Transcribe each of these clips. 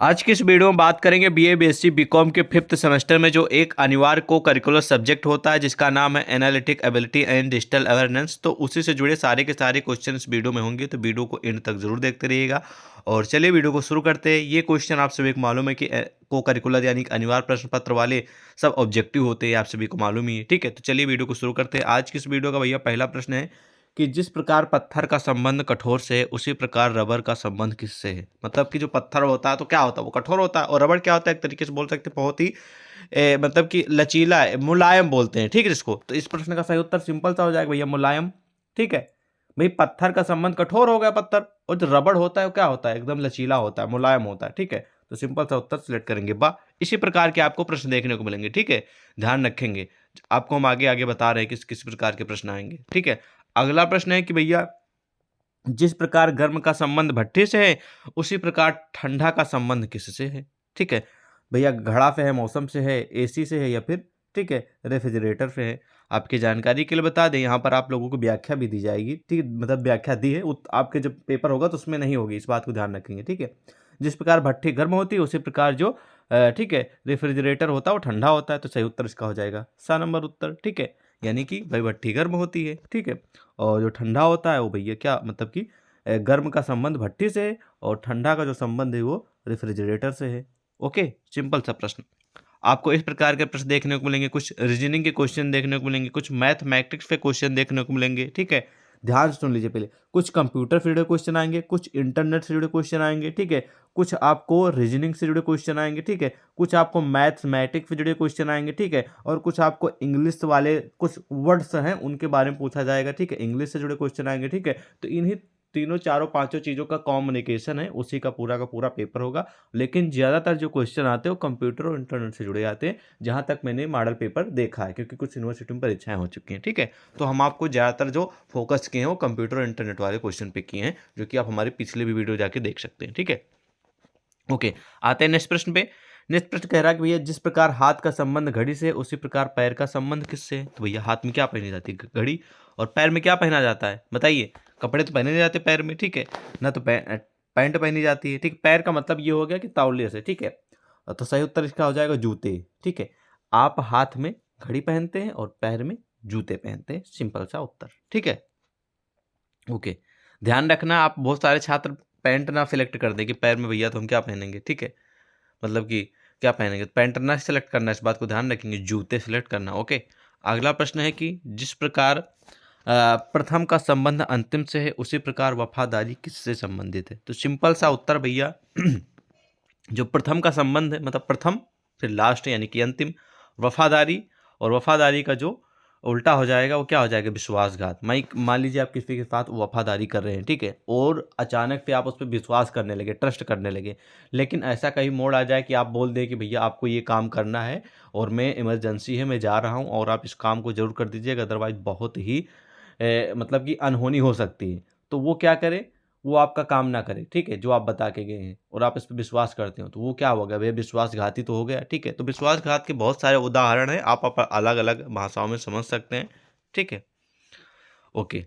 आज की इस वीडियो में बात करेंगे बीए बीएससी बीकॉम के 5th सेमेस्टर में जो एक अनिवार्य को करिकुलर सब्जेक्ट होता है जिसका नाम है analytic ability and digital awareness. तो उसी से जुड़े सारे के सारे क्वेश्चन इस वीडियो में होंगे, तो वीडियो को एंड तक जरूर देखते रहिएगा। और चलिए वीडियो को शुरू करते हैं। ये क्वेश्चन आप सभी को मालूम है कि को करिकुलर यानी अनिवार्य प्रश्न पत्र वाले सब ऑब्जेक्टिव होते हैं, आप सभी को मालूम ही है। ठीक है, तो चलिए वीडियो को शुरू करते हैं। आज की इस वीडियो का भैया पहला प्रश्न है कि जिस प्रकार पत्थर का संबंध कठोर से है उसी प्रकार रबर का संबंध किससे है। मतलब कि जो पत्थर होता है तो क्या होता है, वो कठोर होता है, और रबर क्या होता है, एक तरीके से बोल सकते हैं बहुत ही मतलब कि लचीला है, मुलायम बोलते हैं। ठीक है, इसको तो इस प्रश्न का सही उत्तर सिंपल सा हो जाएगा भैया, मुलायम। ठीक है भाई, पत्थर का संबंध कठोर हो गया पत्थर, और जो रबड़ होता है वो क्या होता है, एकदम लचीला होता है, मुलायम होता है। ठीक है, तो सिंपल सा उत्तर सिलेक्ट करेंगे बा। इसी प्रकार के आपको प्रश्न देखने को मिलेंगे। ठीक है, ध्यान रखेंगे, आपको हम आगे आगे बता रहे हैं किस किस प्रकार के प्रश्न आएंगे। ठीक है, अगला प्रश्न है कि भैया जिस प्रकार गर्म का संबंध भट्ठी से है उसी प्रकार ठंडा का संबंध किससे है। ठीक है भैया, घड़ा से है, मौसम से है, एसी से है, या फिर ठीक है रेफ्रिजरेटर से है। आपकी जानकारी के लिए बता दें, यहाँ पर आप लोगों को व्याख्या भी दी जाएगी। ठीक है, मतलब व्याख्या दी है, आपके जब पेपर होगा तो उसमें नहीं होगी, इस बात को ध्यान रखेंगे। ठीक है, जिस प्रकार भट्ठी गर्म होती है उसी प्रकार जो ठीक है रेफ्रिजरेटर होता है वो ठंडा होता है। तो सही उत्तर इसका हो जाएगा सा नंबर उत्तर। ठीक है, यानी कि भाई भट्ठी गर्म होती है। ठीक है, और जो ठंडा होता है वो भैया क्या मतलब कि गर्म का संबंध भट्टी से है और ठंडा का जो संबंध है वो रेफ्रिजरेटर से है। ओके, सिंपल सा प्रश्न। आपको इस प्रकार के प्रश्न देखने को मिलेंगे, कुछ रीजनिंग के क्वेश्चन देखने को मिलेंगे, कुछ मैथमेटिक्स पे क्वेश्चन देखने को मिलेंगे। ठीक है, ध्यान से सुन लीजिए। पहले कुछ कंप्यूटर से जुड़े क्वेश्चन आएंगे, कुछ इंटरनेट से जुड़े क्वेश्चन आएंगे। ठीक है, कुछ आपको रीजनिंग से जुड़े क्वेश्चन आएंगे। ठीक है, कुछ आपको मैथमेटिक्स से जुड़े क्वेश्चन आएंगे। ठीक है, और कुछ आपको इंग्लिश वाले कुछ वर्ड्स हैं उनके बारे में पूछा जाएगा। ठीक है, इंग्लिश से जुड़े क्वेश्चन आएंगे। ठीक है, तो इन्हीं तीनों चारों पांचों चीज़ों का कॉम्बिनेशन है, उसी का पूरा पेपर होगा। लेकिन ज़्यादातर जो क्वेश्चन आते हैं वो कंप्यूटर और इंटरनेट से जुड़े आते हैं, जहाँ तक मैंने मॉडल पेपर देखा है, क्योंकि कुछ यूनिवर्सिटी में परीक्षाएं हो चुकी हैं। ठीक है, तो हम आपको ज़्यादातर जो फोकस किए हैं वो कंप्यूटर और इंटरनेट वाले क्वेश्चन पे किए हैं, जो कि आप हमारे पिछले भी वीडियो जाके देख सकते हैं। ठीक है, ओके, आते हैं नेक्स्ट प्रश्न पे। नेक्स्ट प्रश्न कह रहा है कि भैया जिस प्रकार हाथ का संबंध घड़ी से उसी प्रकार पैर का संबंध किससे है। तो भैया हाथ में क्या पहनी जाती है, घड़ी, और पैर में क्या पहना जाता है बताइए। कपड़े तो पहने नहीं जाते पैर में। ठीक है ना, तो पैंट पहनी जाती है। ठीक, पैर का मतलब ये हो गया कि तौलिया से। ठीक है, तो सही उत्तर इसका हो जाएगा जूते। ठीक है, आप हाथ में घड़ी पहनते हैं और पैर में जूते पहनते हैं, सिंपल सा उत्तर। ठीक है, ओके, ध्यान रखना आप बहुत सारे छात्र पैंट ना सिलेक्ट कर दें कि पैर में भैया तो हम क्या पहनेंगे। ठीक है, मतलब कि क्या पहनेंगे, पैंट ना सेलेक्ट करना, इस बात को ध्यान रखेंगे, जूते सेलेक्ट करना। ओके, अगला प्रश्न है कि जिस प्रकार प्रथम का संबंध अंतिम से है उसी प्रकार वफादारी किससे संबंधित है। तो सिंपल सा उत्तर भैया जो प्रथम का संबंध है, मतलब प्रथम फिर लास्ट यानी कि अंतिम, वफादारी, और वफादारी का जो उल्टा हो जाएगा वो क्या हो जाएगा, विश्वासघात। मान लीजिए आप किसी के साथ वफादारी कर रहे हैं, ठीक है, और अचानक से आप उस पर विश्वास करने लगे, ट्रस्ट करने लगे, लेकिन ऐसा कहीं मोड़ आ जाए कि आप बोल दें कि भैया आपको ये काम करना है और मैं इमरजेंसी है, मैं जा रहा हूँ और आप इस काम को जरूर कर दीजिएगा, अदरवाइज बहुत ही मतलब कि अनहोनी हो सकती है। तो वो क्या करे, वो आपका काम ना करे। ठीक है, जो आप बता के गए हैं और आप इस पर विश्वास करते हो, तो वो क्या हो गया भैया, विश्वासघाती तो हो गया। ठीक है, तो विश्वासघात के बहुत सारे उदाहरण हैं, आप अलग अलग भाषाओं में समझ सकते हैं। ठीक है, ओके,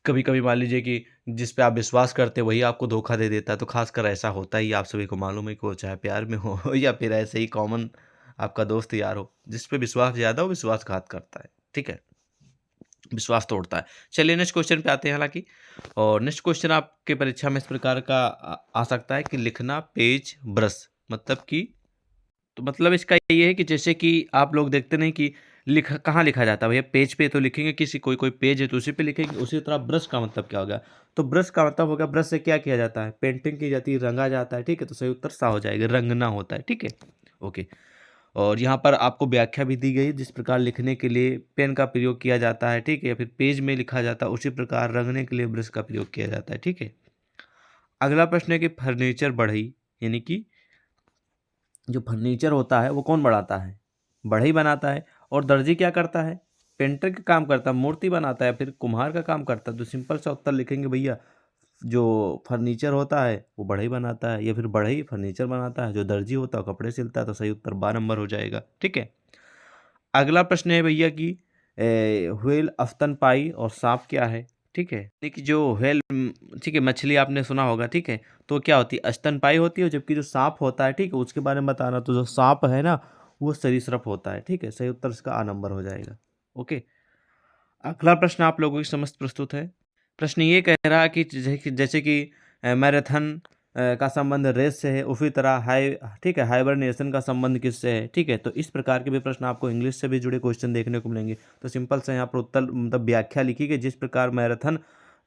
कभी कभी मान लीजिए कि जिस पे आप विश्वास करते हैं वही आपको धोखा दे देता है, तो खासकर ऐसा होता ही, आप सभी को मालूम है कि वो चाहे प्यार में हो या फिर ऐसे ही कॉमन आपका दोस्त यार हो, जिस पे विश्वास ज़्यादा हो विश्वासघात करता है। ठीक है, विश्वास तोड़ता है। चलिए नेक्स्ट क्वेश्चन पे आते हैं। हालांकि और नेक्स्ट क्वेश्चन आपके परीक्षा में इस प्रकार का आ सकता है कि लिखना पेज ब्रश, मतलब कि, तो मतलब इसका ये है कि जैसे कि आप लोग देखते नहीं कि कहाँ लिखा जाता है भैया, पेज पे तो लिखेंगे, किसी कोई कोई पेज है तो उसी पे लिखेंगे। उसी तरह ब्रश का मतलब क्या होगा, तो ब्रश का मतलब होगा ब्रश से क्या किया जाता है, पेंटिंग की जाती है, रंगा जाता है। ठीक है, तो सही उत्तर सा हो जाएगा, रंगना होता है। ठीक है, ओके, और यहाँ पर आपको व्याख्या भी दी गई, जिस प्रकार लिखने के लिए पेन का प्रयोग किया जाता है, ठीक है, या फिर पेज में लिखा जाता है, उसी प्रकार रंगने के लिए ब्रश का प्रयोग किया जाता है। ठीक है, अगला प्रश्न है कि फर्नीचर बढ़ई, यानी कि जो फर्नीचर होता है वो कौन बढ़ाता है, बढ़ई बनाता है, और दर्जी क्या करता है, पेंटर का काम करता है, मूर्ति बनाता है, फिर कुम्हार का काम करता है। तो सिंपल सा उत्तर लिखेंगे भैया, जो फर्नीचर होता है वो बढ़ई बनाता है, या फिर बढ़ई फर्नीचर बनाता है, जो दर्जी होता है वो कपड़े सिलता है। तो सही उत्तर 12 नंबर हो जाएगा। ठीक है, अगला प्रश्न है भैया कि व्हेल स्तनपायी और सांप क्या है। ठीक है। यानी कि जो व्हेल ठीक है, मछली आपने सुना होगा, ठीक है, तो क्या होती है, स्तनपायी होती है, जबकि जो सांप होता है, ठीक है, उसके बारे में बताना, तो जो सांप है ना वो सरीसृप होता है। ठीक है, सही उत्तर इसका आ नंबर हो जाएगा। ओके, अगला प्रश्न आप लोगों के समस्त प्रस्तुत है। प्रश्न ये कह रहा है कि जैसे कि मैराथन का संबंध रेस से है, उसी तरह ठीक है, हाइबरनेशन का संबंध किससे है। ठीक है, तो इस प्रकार के भी प्रश्न आपको इंग्लिश से भी जुड़े क्वेश्चन देखने को मिलेंगे। तो सिंपल से यहाँ पर उत्तर मतलब व्याख्या लिखी गई, जिस प्रकार मैराथन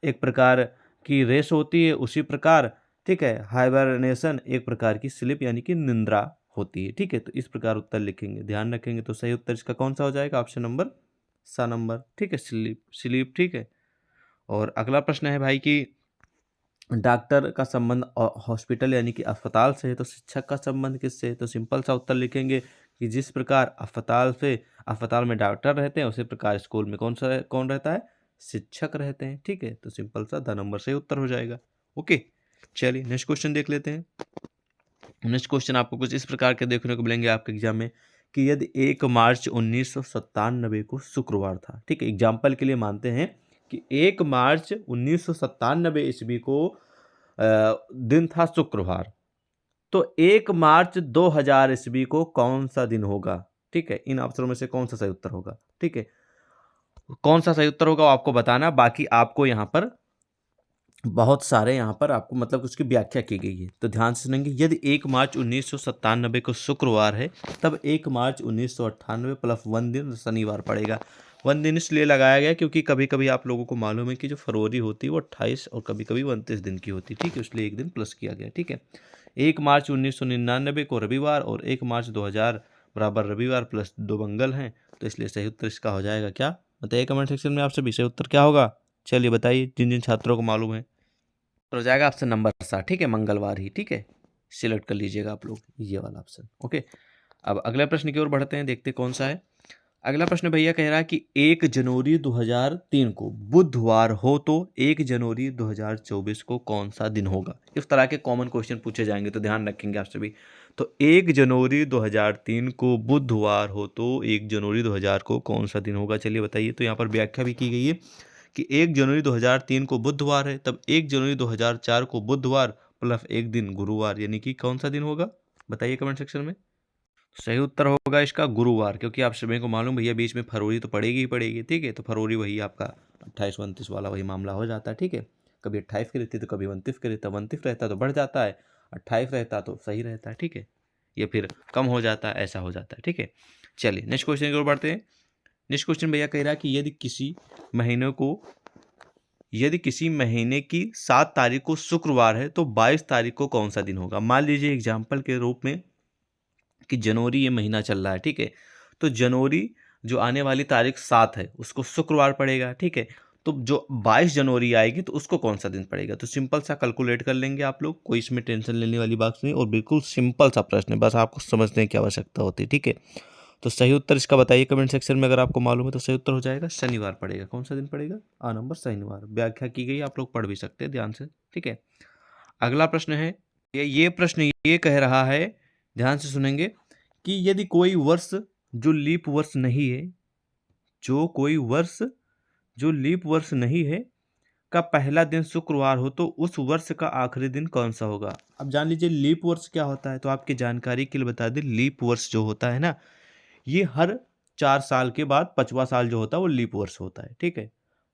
एक प्रकार की रेस होती है, उसी प्रकार ठीक है हाइबरनेशन एक प्रकार की स्लीप यानी कि निंद्रा होती है। ठीक है, तो इस प्रकार उत्तर लिखेंगे, ध्यान रखेंगे। तो सही उत्तर इसका कौन सा हो जाएगा, ऑप्शन नंबर सा नंबर। ठीक है, स्लीप स्लीप। ठीक है, और अगला प्रश्न है भाई कि डॉक्टर का संबंध हॉस्पिटल यानी कि अस्पताल से है, तो शिक्षक का संबंध किससे है। तो सिंपल सा उत्तर लिखेंगे कि जिस प्रकार अस्पताल में डॉक्टर रहते हैं, उसी प्रकार स्कूल में कौन रहता है, शिक्षक रहते हैं। ठीक है, तो सिंपल सा द नंबर से उत्तर हो जाएगा। ओके, चलिए नेक्स्ट क्वेश्चन देख लेते हैं। नेक्स्ट क्वेश्चन आपको कुछ इस प्रकार के देखने को मिलेंगे आपके एग्जाम में कि यदि 1 मार्च 1997 को शुक्रवार था। ठीक है, एग्जाम्पल के लिए मानते हैं कि 1 मार्च 1997 ईस्वी को दिन था शुक्रवार, तो 1 मार्च 2000 ईस्वी को कौन सा दिन होगा। ठीक है, इन अवसरों में से कौन सा सही उत्तर होगा। ठीक है, कौन सा सही उत्तर होगा वो आपको बताना, बाकी आपको यहाँ पर बहुत सारे यहाँ पर आपको मतलब उसकी व्याख्या की गई है, तो ध्यान से सुनेंगे। यदि 1 मार्च 1997 को शुक्रवार है, तब 1 मार्च 1998 प्लस 1 दिन शनिवार पड़ेगा। 1 दिन इसलिए लगाया गया क्योंकि कभी कभी आप लोगों को मालूम है कि जो फरवरी होती है वो 28 और कभी कभी 29 दिन की होती है। ठीक है, इसलिए एक दिन प्लस किया गया। ठीक है, 1 मार्च 1999 को रविवार और 1 मार्च 2000 बराबर रविवार प्लस 2 मंगल हैं, तो इसलिए सही उत्तर इसका हो जाएगा क्या, बताइए कमेंट सेक्शन में आपसे भी सही उत्तर क्या होगा। चलिए बताइए, जिन जिन छात्रों को मालूम है, तो हो जाएगा ऑप्शन नंबर 7। ठीक है, मंगलवार ही। ठीक है, सिलेक्ट कर लीजिएगा आप लोग ये वाला ऑप्शन। ओके, अब अगले प्रश्न की ओर बढ़ते हैं, देखते कौन सा है। अगला प्रश्न भैया कह रहा है कि 1 जनवरी 2003 को बुधवार हो तो 1 जनवरी 2024 को कौन सा दिन होगा। इस तरह के कॉमन क्वेश्चन पूछे जाएंगे, तो ध्यान रखेंगे आप सभी। तो 1 जनवरी 2003 को बुधवार हो तो 1 जनवरी 2000 को कौन सा दिन होगा, चलिए बताइए। तो यहाँ पर व्याख्या भी की गई है कि 1 जनवरी 2003 को बुधवार है, तब 1 जनवरी 2004 को बुधवार प्लस एक दिन गुरुवार, यानी कि कौन सा दिन होगा, बताइए कमेंट सेक्शन में। सही उत्तर होगा इसका गुरुवार, क्योंकि आप सभी को मालूम भैया बीच में फरवरी तो पड़ेगी ही पड़ेगी। ठीक है, तो फरवरी वही आपका 28-29 वाला वही मामला हो जाता है। ठीक है, कभी 28 की रहती तो कभी 29 की रहता, 29 रहता तो बढ़ जाता है, 28 रहता तो सही रहता है। ठीक है, ये फिर कम हो जाता है, ऐसा हो जाता है। ठीक है, चलिए नेक्स्ट क्वेश्चन की ओर बढ़ते हैं। नेक्स्ट क्वेश्चन भैया कह रहा है कि यदि किसी महीने की 7 तारीख को शुक्रवार है तो 22 तारीख को कौन सा दिन होगा। मान लीजिए एग्जाम्पल के रूप में कि जनवरी ये महीना चल रहा है। ठीक है, तो जनवरी जो आने वाली तारीख 7 है उसको शुक्रवार पड़ेगा। ठीक है, तो जो 22 जनवरी आएगी तो उसको कौन सा दिन पड़ेगा। तो सिंपल सा कैलकुलेट कर लेंगे आप लोग, कोई इसमें टेंशन लेने वाली बात नहीं, और बिल्कुल सिंपल सा प्रश्न है, बस आपको समझने की आवश्यकता होती है। ठीक है, तो सही उत्तर इसका बताइए कमेंट सेक्शन में, अगर आपको मालूम है तो सही उत्तर हो जाएगा शनिवार पड़ेगा। कौन सा दिन पड़ेगा, आ नंबर शनिवार। व्याख्या की गई, आप लोग पढ़ भी सकते हैं ध्यान से। ठीक है, अगला प्रश्न है, ये प्रश्न ये कह रहा है, ध्यान से सुनेंगे, कि यदि कोई वर्ष जो लीप वर्ष नहीं है, कोई वर्ष जो लीप वर्ष नहीं है का पहला दिन शुक्रवार हो तो उस वर्ष का आखिरी दिन कौन सा होगा। अब जान लीजिए लीप वर्ष क्या होता है, तो आपकी जानकारी के लिए बता दें, लीप वर्ष जो होता है ना, ये हर 4 साल के बाद 5वां साल जो होता है वो लीप वर्ष होता है। ठीक है,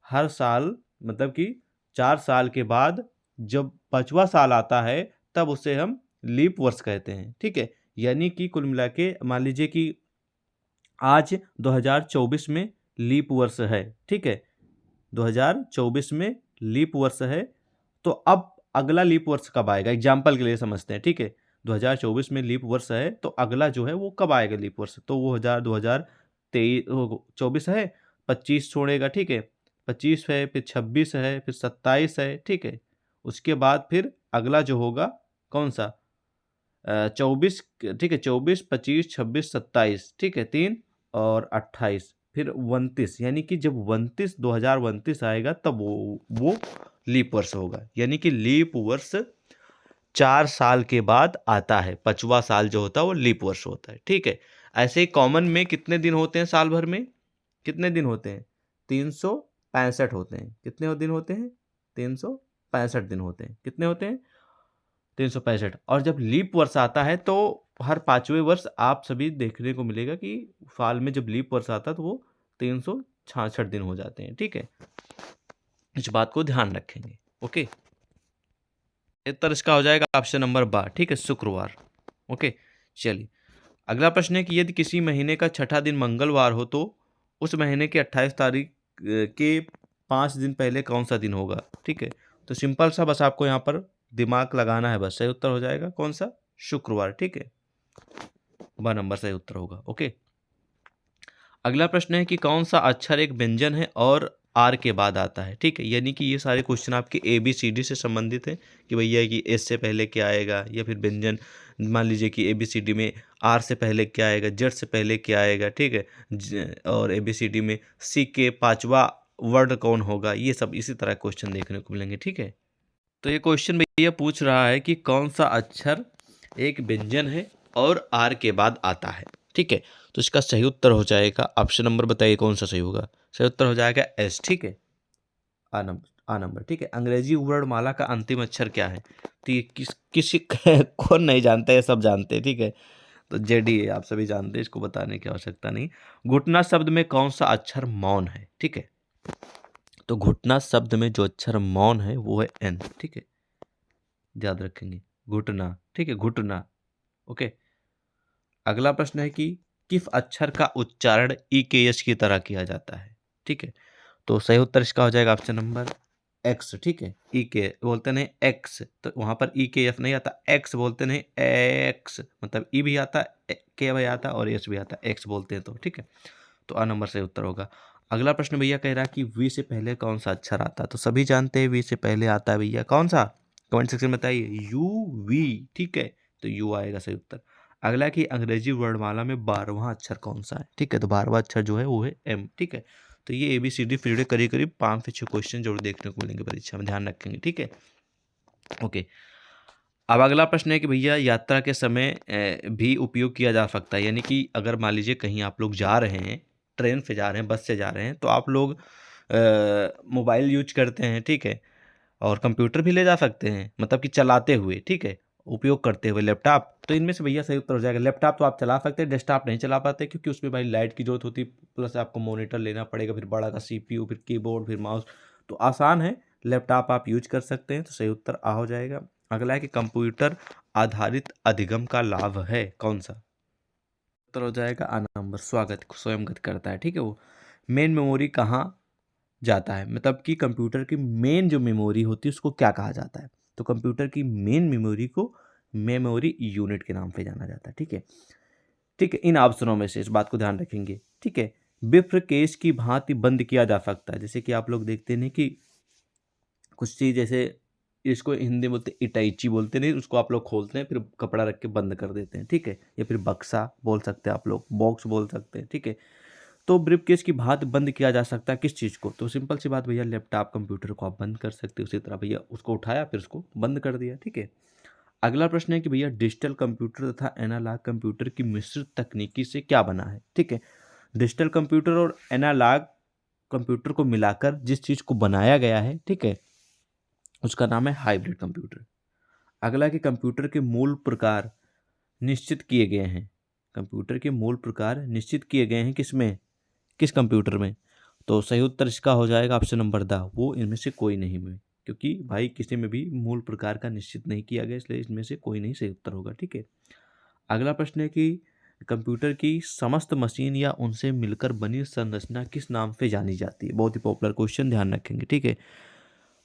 हर साल मतलब कि 4 साल के बाद जब 5वां साल आता है तब उसे हम लीप वर्ष कहते हैं। ठीक है, यानी कि कुल मिला के मान लीजिए कि आज 2024 में लीप वर्ष है। ठीक है, 2024 में लीप वर्ष है, तो अब अगला लीप वर्ष कब आएगा, एग्जाम्पल के लिए समझते हैं। ठीक है, 2024 में लीप वर्ष है तो अगला जो है वो कब आएगा लीप वर्ष, तो वो 2024 है, 25 छोड़ेगा। ठीक है, 25 है, फिर 26 है, फिर 27 है। ठीक है, उसके बाद फिर अगला जो होगा कौन सा, 24। ठीक है, 24, 25, 26, 27। ठीक है, 3 और 28, फिर 29, यानी कि जब 2029 आएगा तब वो लीप वर्ष होगा। यानी कि लीप वर्ष 4 साल के बाद आता है, 5वां साल जो होता है वो लीप वर्ष होता है। ठीक है, ऐसे ही कॉमन में कितने दिन होते हैं साल भर में, कितने दिन होते हैं, 300 365 होते हैं। कितने दिन होते हैं? 365 दिन होते हैं। कितने होते हैं? 365। और जब लीप वर्ष आता है तो हर 5वें वर्ष आप सभी देखने को मिलेगा कि साल में जब लीप वर्ष आता है तो वो 366 दिन हो जाते हैं। ठीक है, इस बात को ध्यान रखेंगे। ओके, उत्तर इसका हो जाएगा ऑप्शन नंबर बा। ठीक है, शुक्रवार। ओके, चलिए अगला प्रश्न है कि यदि किसी महीने का छठा दिन मंगलवार हो तो उस महीने की 28 तारीख के 5 दिन पहले कौन सा दिन होगा? ठीक है, तो सिंपल सा बस आपको यहाँ पर दिमाग लगाना है बस। सही उत्तर हो जाएगा कौन सा? शुक्रवार। ठीक है, ब नंबर सही उत्तर होगा। ओके, अगला प्रश्न है कि कौन सा अक्षर एक व्यंजन है और आर के बाद आता है? ठीक है, यानी कि ये सारे क्वेश्चन आपके ABCD से संबंधित है कि भैया कि एस से पहले क्या आएगा, या फिर व्यंजन मान लीजिए कि ABCD में आर से पहले क्या आएगा, जेड से पहले क्या आएगा। ठीक है, और ABCD में सी के 5वां वर्ड कौन होगा, ये सब इसी तरह क्वेश्चन देखने को मिलेंगे। ठीक है, तो ये क्वेश्चन भैया पूछ रहा है कि कौन सा अक्षर एक व्यंजन है और आर के बाद आता है। ठीक है, तो इसका सही उत्तर हो जाएगा, ऑप्शन नंबर बताइए कौन सा सही होगा? सही उत्तर हो जाएगा एस। ठीक है, आ नंबर। ठीक है, अंग्रेजी वर्णमाला का अंतिम अक्षर क्या है? तो ये किसी कौन नहीं जानता है, सब जानते हैं। ठीक है, तो जेड ही है, आप सभी जानते हैं, इसको बताने की आवश्यकता नहीं। घुटना शब्द में कौन सा अक्षर मौन है? ठीक है, तो घुटना शब्द में जो अक्षर मौन है वो है एन। ठीक है, याद रखेंगे, घुटना। ठीक है, घुटना। ओके, अगला प्रश्न है कि किस अक्षर का उच्चारण ई के एस की तरह किया जाता है? ठीक है, तो सही उत्तर इसका हो जाएगा ऑप्शन नंबर एक्स। ठीक है, ई के बोलते नहीं एक्स, तो वहां पर ई के एफ नहीं आता, एक्स बोलते नहीं, एक्स मतलब ई भी आता, के भी आता और एस भी आता, एक्स बोलते हैं। तो ठीक है, तो आ नंबर सही उत्तर होगा। अगला प्रश्न भैया कह रहा है कि वी से पहले कौन सा अक्षर आता है? तो सभी जानते हैं वी से पहले आता है भैया कौन सा? कमेंट सेक्शन में बताइए, यू वी। ठीक है, तो यू आएगा सही उत्तर। अगला कि अंग्रेजी वर्णमाला में 12वां अक्षर कौन सा है? ठीक है, तो 12वां अक्षर जो है वो है एम। ठीक है, तो ये ABCD पीरियड करीब करीब 5 से 6 क्वेश्चन जरूर देखने को मिलेंगे परीक्षा में, ध्यान रखेंगे। ठीक है, ओके, अब अगला प्रश्न है कि भैया यात्रा के समय भी उपयोग किया जा सकता है, यानी कि अगर मान लीजिए कहीं आप लोग जा रहे हैं, ट्रेन से जा रहे हैं, बस से जा रहे हैं, तो आप लोग मोबाइल यूज करते हैं। ठीक है, और कंप्यूटर भी ले जा सकते हैं, मतलब कि चलाते हुए। ठीक है, उपयोग करते हुए लैपटॉप, तो इनमें से भैया सही उत्तर हो जाएगा लैपटॉप। तो आप चला सकते हैं, डेस्कटॉप नहीं चला पाते क्योंकि उसमें भाई लाइट की जरूरत होती, प्लस आपको मॉनिटर लेना पड़ेगा, फिर बड़ा का CPU, फिर कीबोर्ड, फिर माउस। तो आसान है, लैपटॉप आप यूज कर सकते हैं। तो सही उत्तर आ हो जाएगा। अगला है कि कंप्यूटर आधारित अधिगम का लाभ है कौन सा? उत्तर हो जाएगा आ नंबर, स्वागत, स्वयंगत करता है। ठीक है, वो मेन मेमोरी कहाँ जाता है, मतलब कि कंप्यूटर की मेन जो मेमोरी होती है उसको क्या कहा जाता है? तो कंप्यूटर की मेन मेमोरी को मेमोरी यूनिट के नाम पे जाना जाता है। ठीक है, ठीक है, इन ऑप्शनों में से इस बात को ध्यान रखेंगे। ठीक है, विप्र केस की भांति बंद किया जा सकता है, जैसे कि आप लोग देखते हैं कि कुछ चीज जैसे इसको हिंदी में बोलते इटाइची बोलते नहीं, उसको आप लोग खोलते हैं फिर कपड़ा रख के बंद कर देते हैं। ठीक है, या फिर बक्सा बोल सकते हैं आप लोग, बॉक्स बोल सकते हैं। ठीक है, तो ब्रीफकेस की भांति बंद किया जा सकता है किस चीज़ को? तो सिंपल सी बात भैया, लैपटॉप कंप्यूटर को आप बंद कर सकते हो। उसी तरह भैया उसको उठाया फिर उसको बंद कर दिया। ठीक है, अगला प्रश्न है कि भैया डिजिटल कंप्यूटर तथा एनालॉग कंप्यूटर की मिश्रित तकनीकी से क्या बना है? ठीक है, डिजिटल कंप्यूटर और एनालॉग कंप्यूटर को मिलाकर जिस चीज़ को बनाया गया है, ठीक है, उसका नाम है हाइब्रिड कंप्यूटर। अगला कि कंप्यूटर के मूल प्रकार निश्चित किए गए हैं। कंप्यूटर के मूल प्रकार निश्चित किए गए हैं किसमें? किस कंप्यूटर में? तो सही उत्तर इसका हो जाएगा ऑप्शन नंबर द, वो इनमें से कोई नहीं में, क्योंकि भाई किसी में भी मूल प्रकार का निश्चित नहीं किया गया, इसलिए इसमें से कोई नहीं सही उत्तर होगा। ठीक है, अगला प्रश्न है कि कंप्यूटर की समस्त मशीन या उनसे मिलकर बनी संरचना किस नाम से जानी जाती है? बहुत ही पॉपुलर क्वेश्चन, ध्यान रखेंगे। ठीक है,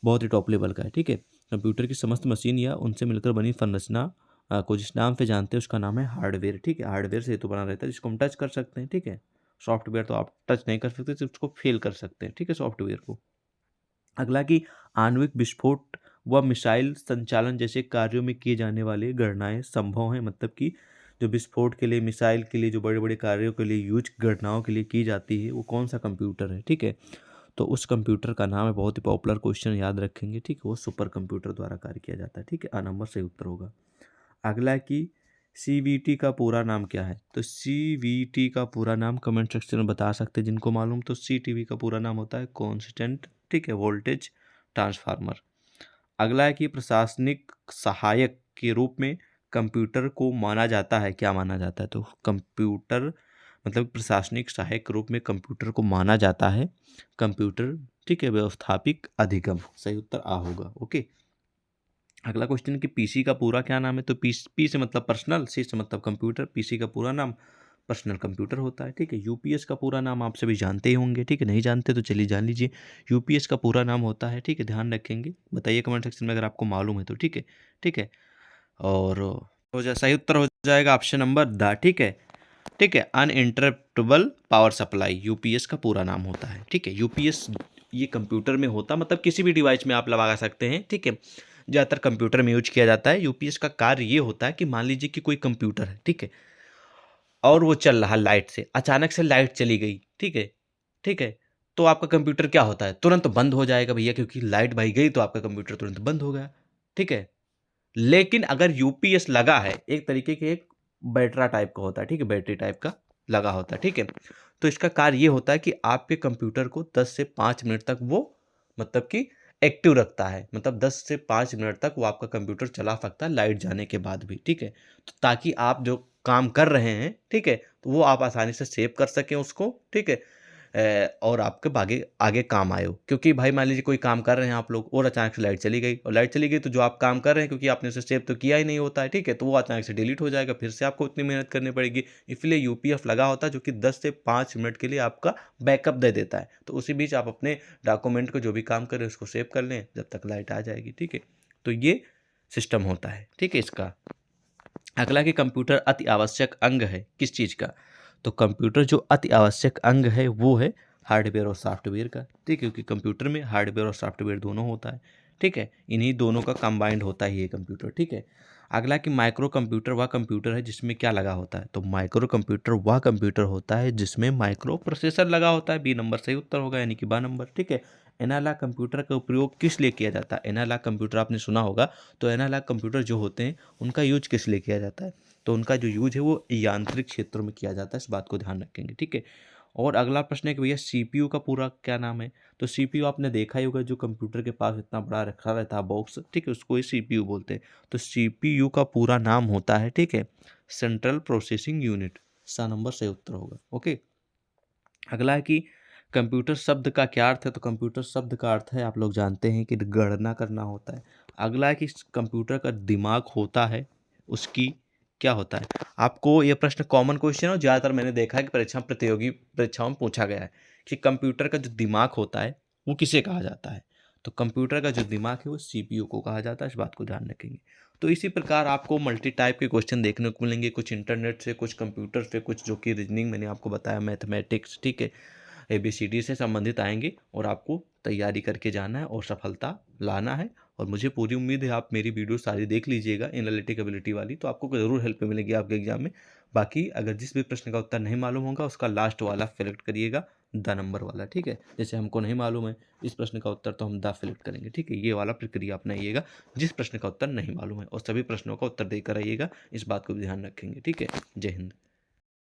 बहुत ही टॉप लेवल का है। ठीक है, कंप्यूटर की समस्त मशीन या उनसे मिलकर बनी संरचना को जिस नाम से जानते हैं उसका नाम है हार्डवेयर। ठीक है, हार्डवेयर से तो बना रहता है जिसको हम टच कर सकते हैं। ठीक है, सॉफ्टवेयर तो आप टच नहीं कर सकते, सिर्फ उसको फेल कर सकते हैं। ठीक है, सॉफ्टवेयर को। अगला कि आणविक विस्फोट व मिसाइल संचालन जैसे कार्यों में किए जाने वाले गणनाएं संभव हैं, मतलब कि जो विस्फोट के लिए, मिसाइल के लिए, जो बड़े बड़े कार्यों के लिए यूज गणनाओं के लिए की जाती है, वो कौन सा कंप्यूटर है? ठीक है, तो उस कंप्यूटर का नाम है, बहुत ही पॉपुलर क्वेश्चन, याद रखेंगे। ठीक है, वो सुपर कंप्यूटर द्वारा कार्य किया जाता है। ठीक है, आ नंबर सही उत्तर होगा। अगला है कि CVT का पूरा नाम क्या है? तो CVT का पूरा नाम कमेंट सेक्शन में बता सकते हैं जिनको मालूम। तो CTV का पूरा नाम होता है कांस्टेंट, ठीक है, वोल्टेज ट्रांसफार्मर। अगला है कि प्रशासनिक सहायक के रूप में कंप्यूटर को माना जाता है, क्या माना जाता है? तो कंप्यूटर मतलब प्रशासनिक सहायक के रूप में कंप्यूटर को माना जाता है कंप्यूटर, ठीक है, व्यवस्थापिक अधिगम। सही उत्तर आ होगा। ओके, अगला क्वेश्चन कि पीसी का पूरा क्या नाम है? तो पी से मतलब पर्सनल, सी से मतलब कंप्यूटर, पीसी का पूरा नाम पर्सनल कंप्यूटर होता है, ठीक है। यूपीएस का पूरा नाम आप सभी जानते ही होंगे, ठीक है, नहीं जानते तो चलिए जान लीजिए। यूपीएस का पूरा नाम होता है, ठीक है, ध्यान रखेंगे, बताइए कमेंट सेक्शन में अगर आपको मालूम है तो, ठीक है, ठीक है। और हो जाए सही उत्तर हो जाएगा ऑप्शन नंबर द, ठीक है, ठीक है, अनइंटरप्टेबल पावर सप्लाई यूपीएस का पूरा नाम होता है, ठीक है। यूपीएस ये कंप्यूटर में होता, मतलब किसी भी डिवाइस में आप लगा सकते हैं, ठीक है, ज़्यादातर कंप्यूटर में यूज किया जाता है। यूपीएस का कार्य ये होता है कि मान लीजिए कि कोई कंप्यूटर है, ठीक है, और वो चल रहा लाइट से, अचानक से लाइट चली गई, ठीक है, ठीक है, तो आपका कंप्यूटर क्या होता है? तुरंत बंद हो जाएगा भैया, क्योंकि लाइट भाई गई तो आपका कंप्यूटर तुरंत बंद हो गया, ठीक है। लेकिन अगर यूपीएस लगा है, एक तरीके के एक बैटरा टाइप का होता है, ठीक है, बैटरी टाइप का लगा होता है, ठीक है, तो इसका कार्य ये होता है कि आपके कंप्यूटर को 10 से 5 मिनट तक वो मतलब कि एक्टिव रखता है, मतलब 10 से 5 मिनट तक वो आपका कंप्यूटर चला सकता है लाइट जाने के बाद भी, ठीक है। तो ताकि आप जो काम कर रहे हैं, ठीक है, तो वो आप आसानी से सेव कर सकें उसको, ठीक है, और आपके आगे आगे काम आए हो। क्योंकि भाई मान लीजिए कोई काम कर रहे हैं आप लोग और अचानक से लाइट चली गई, और लाइट चली गई तो जो आप काम कर रहे हैं, क्योंकि आपने उसे सेव तो किया ही नहीं होता है, ठीक है, तो वो अचानक से डिलीट हो जाएगा, फिर से आपको उतनी मेहनत करनी पड़ेगी। इसलिए यूपीएफ लगा होता है जो कि 10 से 5 मिनट के लिए आपका बैकअप दे देता है। तो उसी बीच आप अपने डॉक्यूमेंट को जो भी काम करें उसको सेव कर लें जब तक लाइट आ जाएगी, ठीक है। तो ये सिस्टम होता है, ठीक है इसका। अगला कि कंप्यूटर अति आवश्यक अंग है किस चीज़ का? तो कंप्यूटर जो अति आवश्यक अंग है वो है हार्डवेयर और सॉफ्टवेयर का, ठीक है, क्योंकि कंप्यूटर में हार्डवेयर और सॉफ्टवेयर दोनों होता है, ठीक है, इन्हीं दोनों का कंबाइंड होता है ये कंप्यूटर, ठीक है। अगला कि माइक्रो कंप्यूटर वह कंप्यूटर है जिसमें क्या लगा होता है? तो माइक्रो कंप्यूटर वह कंप्यूटर होता है जिसमें माइक्रो प्रोसेसर लगा होता है। बी नंबर सही उत्तर होगा, यानी कि बा नंबर, ठीक है। एनालॉग कंप्यूटर का उपयोग किस लिए किया जाता है? एनालॉग कंप्यूटर आपने सुना होगा, तो एनालॉग कंप्यूटर जो होते हैं उनका यूज किस लिए किया जाता है? तो उनका जो यूज है वो यांत्रिक क्षेत्रों में किया जाता है, इस बात को ध्यान रखेंगे, ठीक है। और अगला प्रश्न है कि भैया सीपीयू का पूरा क्या नाम है? तो सीपीयू आपने देखा ही होगा, जो कंप्यूटर के पास इतना बड़ा रखा रहता है बॉक्स, ठीक है, उसको ही सीपीयू बोलते हैं। तो सीपीयू का पूरा नाम होता है, ठीक है, सेंट्रल प्रोसेसिंग यूनिट। सा नंबर सही उत्तर होगा। ओके, अगला है कि कंप्यूटर शब्द का क्या अर्थ है? तो कंप्यूटर शब्द का अर्थ है, आप लोग जानते हैं कि गणना करना होता है। अगला है कि कंप्यूटर का दिमाग होता है, उसकी क्या होता है? आपको ये प्रश्न कॉमन क्वेश्चन है और ज़्यादातर मैंने देखा है कि प्रतियोगी परीक्षाओं में पूछा गया है कि कंप्यूटर का जो दिमाग होता है वो किसे कहा जाता है? तो कंप्यूटर का जो दिमाग है वो सीपीयू को कहा जाता है, इस बात को ध्यान रखेंगे। तो इसी प्रकार आपको मल्टी टाइप के क्वेश्चन देखने को मिलेंगे, कुछ इंटरनेट से, कुछ कंप्यूटर से, कुछ जो कि रीजनिंग मैंने आपको बताया, मैथमेटिक्स, ठीक है, ABCD से संबंधित आएंगे, और आपको तैयारी करके जाना है और सफलता लाना है। और मुझे पूरी उम्मीद है आप मेरी वीडियो सारी देख लीजिएगा एनालिटिक एबिलिटी वाली, तो आपको ज़रूर हेल्प मिलेगी आपके एग्जाम में। बाकी अगर जिस भी प्रश्न का उत्तर नहीं मालूम होगा उसका लास्ट वाला सेलेक्ट करिएगा, द नंबर वाला, ठीक है। जैसे हमको नहीं मालूम है इस प्रश्न का उत्तर, तो हम द सेलेक्ट करेंगे, ठीक है, ये वाला प्रक्रिया अपनाइएगा जिस प्रश्न का उत्तर नहीं मालूम है, और सभी प्रश्नों का उत्तर देकर आइएगा, इस बात को भी ध्यान रखेंगे, ठीक है। जय हिंद।